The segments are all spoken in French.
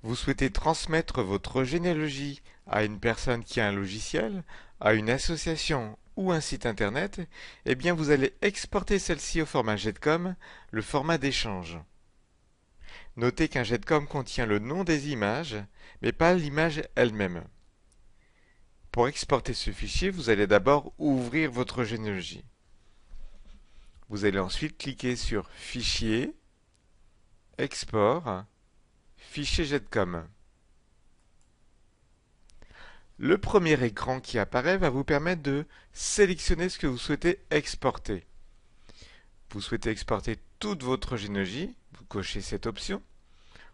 Vous souhaitez transmettre votre généalogie à une personne qui a un logiciel, à une association ou un site internet, eh bien vous allez exporter celle-ci au format GEDCOM, le format d'échange. Notez qu'un GEDCOM contient le nom des images, mais pas l'image elle-même. Pour exporter ce fichier, vous allez d'abord ouvrir votre généalogie. Vous allez ensuite cliquer sur Fichier, Export, Fichier GEDCOM. Le premier écran qui apparaît va vous permettre de sélectionner ce que vous souhaitez exporter. Vous souhaitez exporter toute votre généalogie, vous cochez cette option.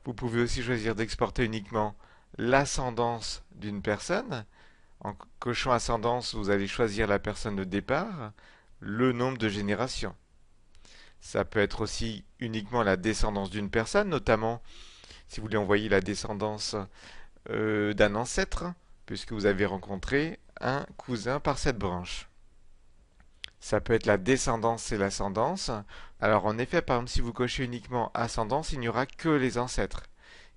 Vous pouvez aussi choisir d'exporter uniquement l'ascendance d'une personne. En cochant ascendance, vous allez choisir la personne de départ, le nombre de générations. Ça peut être aussi uniquement la descendance d'une personne, notamment si vous voulez envoyer la descendance d'un ancêtre, puisque vous avez rencontré un cousin par cette branche. Ça peut être la descendance et l'ascendance. Alors en effet, par exemple, si vous cochez uniquement ascendance, il n'y aura que les ancêtres.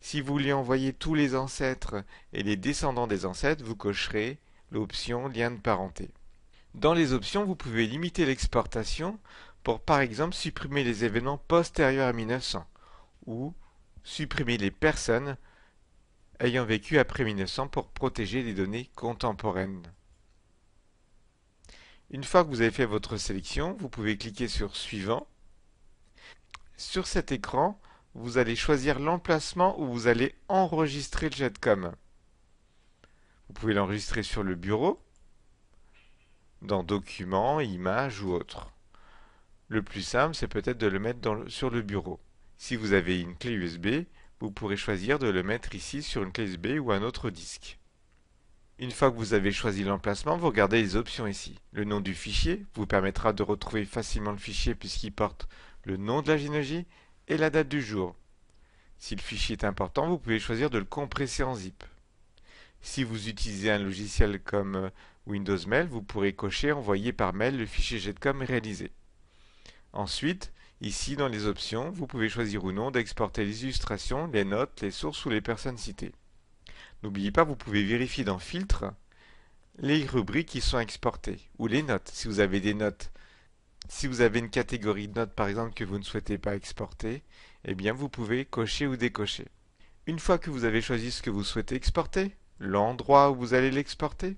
Si vous voulez envoyer tous les ancêtres et les descendants des ancêtres, vous cocherez l'option lien de parenté. Dans les options, vous pouvez limiter l'exportation pour par exemple supprimer les événements postérieurs à 1900 ou supprimer les personnes ayant vécu après 1900 pour protéger les données contemporaines. Une fois que vous avez fait votre sélection, vous pouvez cliquer sur Suivant. Sur cet écran, vous allez choisir l'emplacement où vous allez enregistrer le GEDCOM. Vous pouvez l'enregistrer sur le bureau, dans Documents, Images ou autre. Le plus simple, c'est peut-être de le mettre sur le bureau. Si vous avez une clé USB, vous pourrez choisir de le mettre ici sur une clé USB ou un autre disque. Une fois que vous avez choisi l'emplacement, vous regardez les options ici. Le nom du fichier vous permettra de retrouver facilement le fichier puisqu'il porte le nom de la généalogie et la date du jour. Si le fichier est important, vous pouvez choisir de le compresser en zip. Si vous utilisez un logiciel comme Windows Mail, vous pourrez cocher envoyer par mail le fichier GEDCOM réalisé. Ensuite, ici dans les options, vous pouvez choisir ou non d'exporter les illustrations, les notes, les sources ou les personnes citées. N'oubliez pas, vous pouvez vérifier dans Filtre les rubriques qui sont exportées ou les notes. Si vous avez des notes, si vous avez une catégorie de notes par exemple que vous ne souhaitez pas exporter, eh bien vous pouvez cocher ou décocher. Une fois que vous avez choisi ce que vous souhaitez exporter, l'endroit où vous allez l'exporter,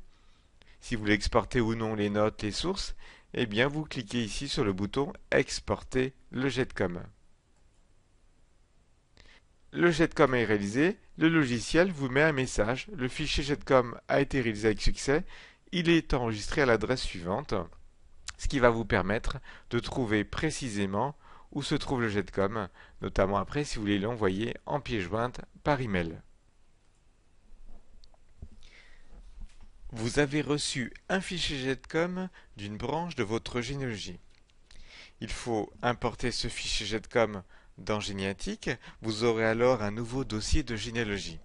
si vous voulez exporter ou non les notes, les sources, eh bien vous cliquez ici sur le bouton Exporter le GEDCOM. Le GEDCOM est réalisé, le logiciel vous met un message, le fichier GEDCOM a été réalisé avec succès, il est enregistré à l'adresse suivante, ce qui va vous permettre de trouver précisément où se trouve le GEDCOM, notamment après si vous voulez l'envoyer en pièce jointe par email. Vous avez reçu un fichier GEDCOM d'une branche de votre généalogie. Il faut importer ce fichier GEDCOM dans Généatique, vous aurez alors un nouveau dossier de généalogie.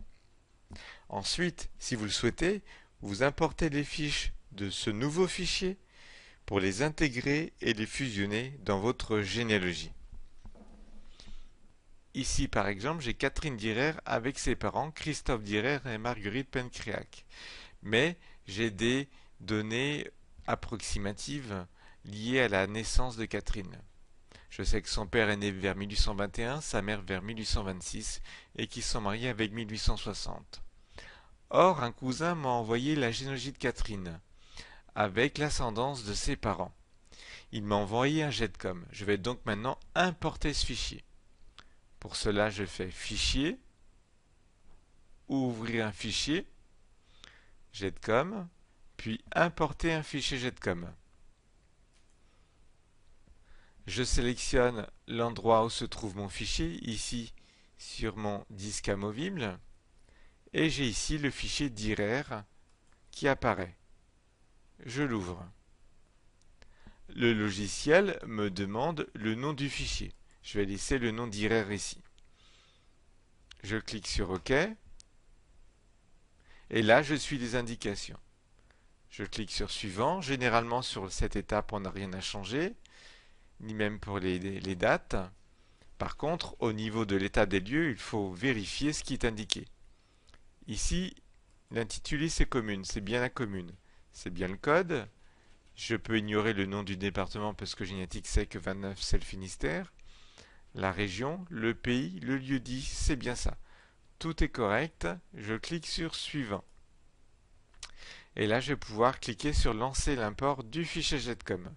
Ensuite, si vous le souhaitez, vous importez les fiches de ce nouveau fichier pour les intégrer et les fusionner dans votre généalogie. Ici, par exemple, j'ai Catherine Direr avec ses parents, Christophe Direr et Marguerite Pencréac. Mais j'ai des données approximatives liées à la naissance de Catherine. Je sais que son père est né vers 1821, sa mère vers 1826 et qu'ils sont mariés avec 1860. Or, un cousin m'a envoyé la généalogie de Catherine, avec l'ascendance de ses parents. Il m'a envoyé un GEDCOM. Je vais donc maintenant importer ce fichier. Pour cela, je fais Fichier, Ouvrir un fichier, GEDCOM, puis Importer un fichier GEDCOM. Je sélectionne l'endroit où se trouve mon fichier, ici sur mon disque amovible, et j'ai ici le fichier DIRER qui apparaît. Je l'ouvre. Le logiciel me demande le nom du fichier. Je vais laisser le nom DIRER ici. Je clique sur OK, et là je suis les indications. Je clique sur Suivant. Généralement sur cette étape on n'a rien à changer, ni même pour les dates. Par contre, au niveau de l'état des lieux, il faut vérifier ce qui est indiqué. Ici, l'intitulé c'est commune, c'est bien la commune. C'est bien le code. Je peux ignorer le nom du département parce que Génétique sait que 29 c'est le Finistère. La région, le pays, le lieu dit, c'est bien ça. Tout est correct. Je clique sur Suivant. Et là, je vais pouvoir cliquer sur Lancer l'import du fichier GETCOM.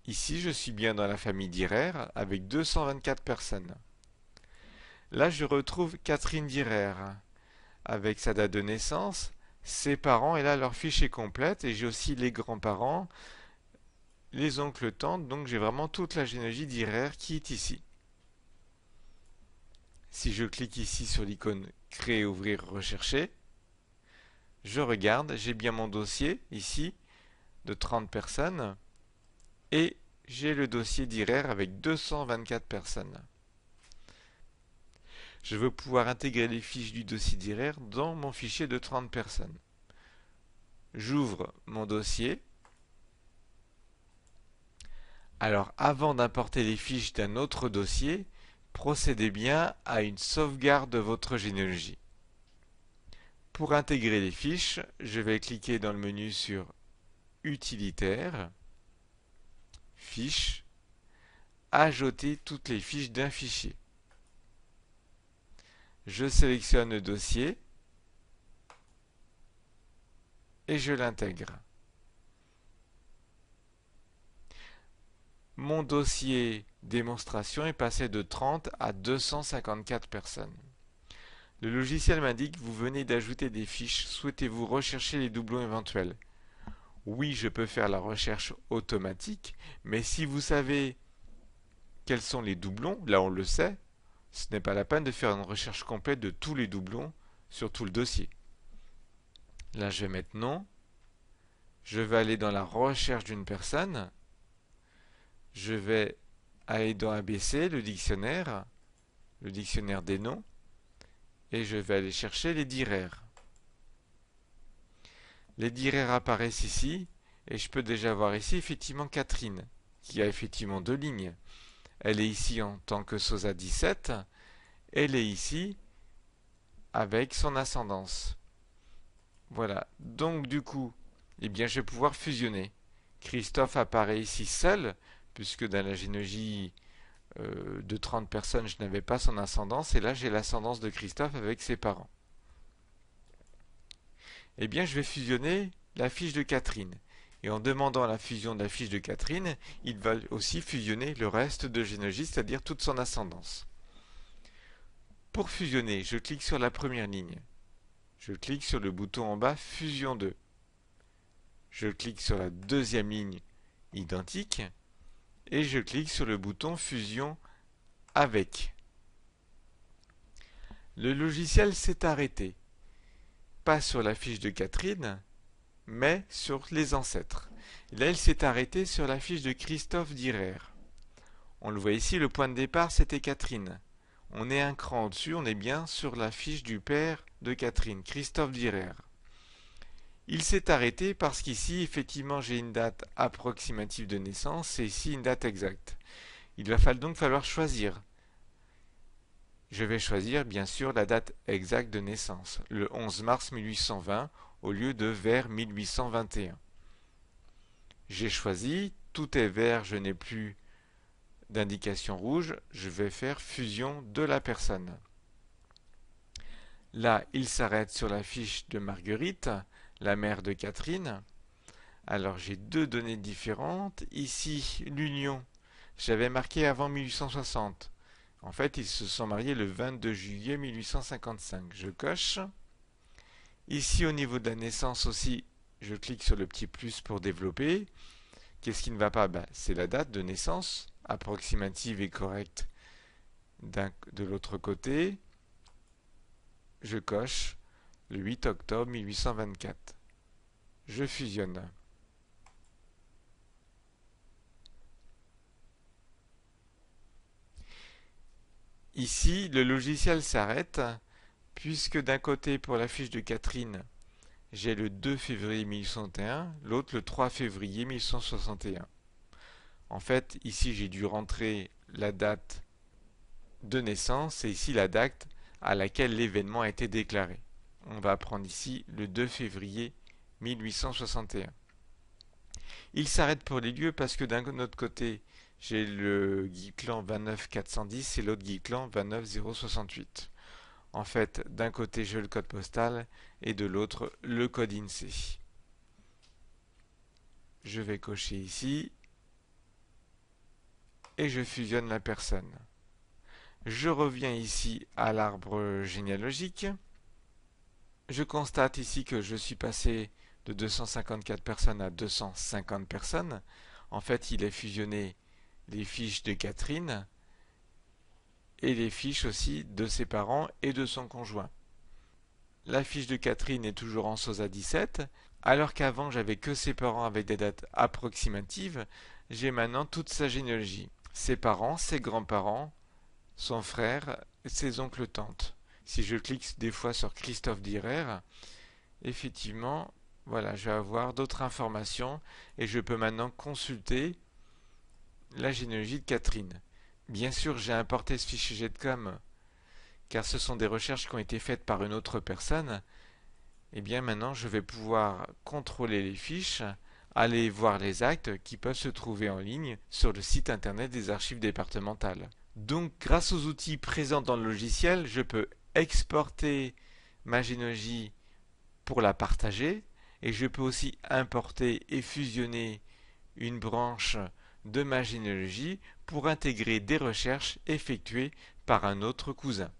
Ici, je suis bien dans la famille Dürer avec 224 personnes. Là, je retrouve Catherine Dürer avec sa date de naissance, ses parents, et là, leur fiche est complète. Et j'ai aussi les grands-parents, les oncles, tantes, donc j'ai vraiment toute la généalogie Dürer qui est ici. Si je clique ici sur l'icône Créer, ouvrir, rechercher, je regarde, j'ai bien mon dossier ici de 30 personnes et j'ai le dossier Dürer avec 224 personnes. Je veux pouvoir intégrer les fiches du dossier Dürer dans mon fichier de 30 personnes. J'ouvre mon dossier. Alors, avant d'importer les fiches d'un autre dossier, procédez bien à une sauvegarde de votre généalogie. Pour intégrer les fiches, je vais cliquer dans le menu sur Utilitaire, Fiches, Ajouter toutes les fiches d'un fichier. Je sélectionne le dossier et je l'intègre. Mon dossier démonstration est passé de 30 à 254 personnes. Le logiciel m'indique que vous venez d'ajouter des fiches. Souhaitez-vous rechercher les doublons éventuels? Oui, je peux faire la recherche automatique, mais si vous savez quels sont les doublons, là on le sait, ce n'est pas la peine de faire une recherche complète de tous les doublons sur tout le dossier. Là, je vais mettre non. Je vais aller dans la recherche d'une personne. Je vais aller dans ABC, le dictionnaire des noms, et je vais aller chercher les Dürer. Les Dürer apparaissent ici, et je peux déjà voir ici effectivement Catherine, qui a effectivement 2 lignes. Elle est ici en tant que SOSA 17, elle est ici avec son ascendance. Voilà, donc du coup, eh bien, je vais pouvoir fusionner. Christophe apparaît ici seul, puisque dans la généalogie de 30 personnes, je n'avais pas son ascendance, et là j'ai l'ascendance de Christophe avec ses parents. Eh bien, je vais fusionner la fiche de Catherine. Et en demandant la fusion de la fiche de Catherine, il va aussi fusionner le reste de généalogie, c'est-à-dire toute son ascendance. Pour fusionner, je clique sur la première ligne. Je clique sur le bouton en bas Fusion 2. Je clique sur la deuxième ligne identique et je clique sur le bouton Fusion avec. Le logiciel s'est arrêté, pas sur la fiche de Catherine, mais sur les ancêtres. Là, il s'est arrêté sur la fiche de Christophe Dürer. On le voit ici, le point de départ, c'était Catherine. On est un cran au-dessus, on est bien sur la fiche du père de Catherine, Christophe Dürer. Il s'est arrêté parce qu'ici, effectivement, j'ai une date approximative de naissance et ici une date exacte. Il va donc falloir choisir. Je vais choisir, bien sûr, la date exacte de naissance, le 11 mars 1820 au lieu de vers 1821. J'ai choisi, tout est vert, je n'ai plus d'indication rouge, je vais faire fusion de la personne. Là, il s'arrête sur la fiche de Marguerite, la mère de Catherine. Alors j'ai 2 données différentes. Ici, l'union, j'avais marqué avant 1860. En fait, ils se sont mariés le 22 juillet 1855. Je coche. Ici, au niveau de la naissance aussi, je clique sur le petit plus pour développer. Qu'est-ce qui ne va pas? C'est la date de naissance, approximative et correcte de l'autre côté. Je coche le 8 octobre 1824. Je fusionne. Ici, le logiciel s'arrête, puisque d'un côté, pour la fiche de Catherine, j'ai le 2 février 1861, l'autre le 3 février 1861. En fait, ici, j'ai dû rentrer la date de naissance et ici la date à laquelle l'événement a été déclaré. On va prendre ici le 2 février 1861. Il s'arrête pour les lieux parce que d'un autre côté, j'ai le Guiclan 29410 et l'autre Guiclan 29068. En fait, d'un côté, j'ai le code postal et de l'autre, le code INSEE. Je vais cocher ici et je fusionne la personne. Je reviens ici à l'arbre généalogique. Je constate ici que je suis passé de 254 personnes à 250 personnes. En fait, il a fusionné les fiches de Catherine et les fiches aussi de ses parents et de son conjoint. La fiche de Catherine est toujours en SOSA 17, alors qu'avant j'avais que ses parents avec des dates approximatives, j'ai maintenant toute sa généalogie. Ses parents, ses grands-parents, son frère, ses oncles tantes. Si je clique des fois sur Christophe Direr, effectivement, voilà, je vais avoir d'autres informations et je peux maintenant consulter la généalogie de Catherine. Bien sûr, j'ai importé ce fichier GEDCOM car ce sont des recherches qui ont été faites par une autre personne. Et bien maintenant, je vais pouvoir contrôler les fiches, aller voir les actes qui peuvent se trouver en ligne sur le site internet des archives départementales. Donc, grâce aux outils présents dans le logiciel, je peux exporter ma généalogie pour la partager et je peux aussi importer et fusionner une branche de ma généalogie pour intégrer des recherches effectuées par un autre cousin.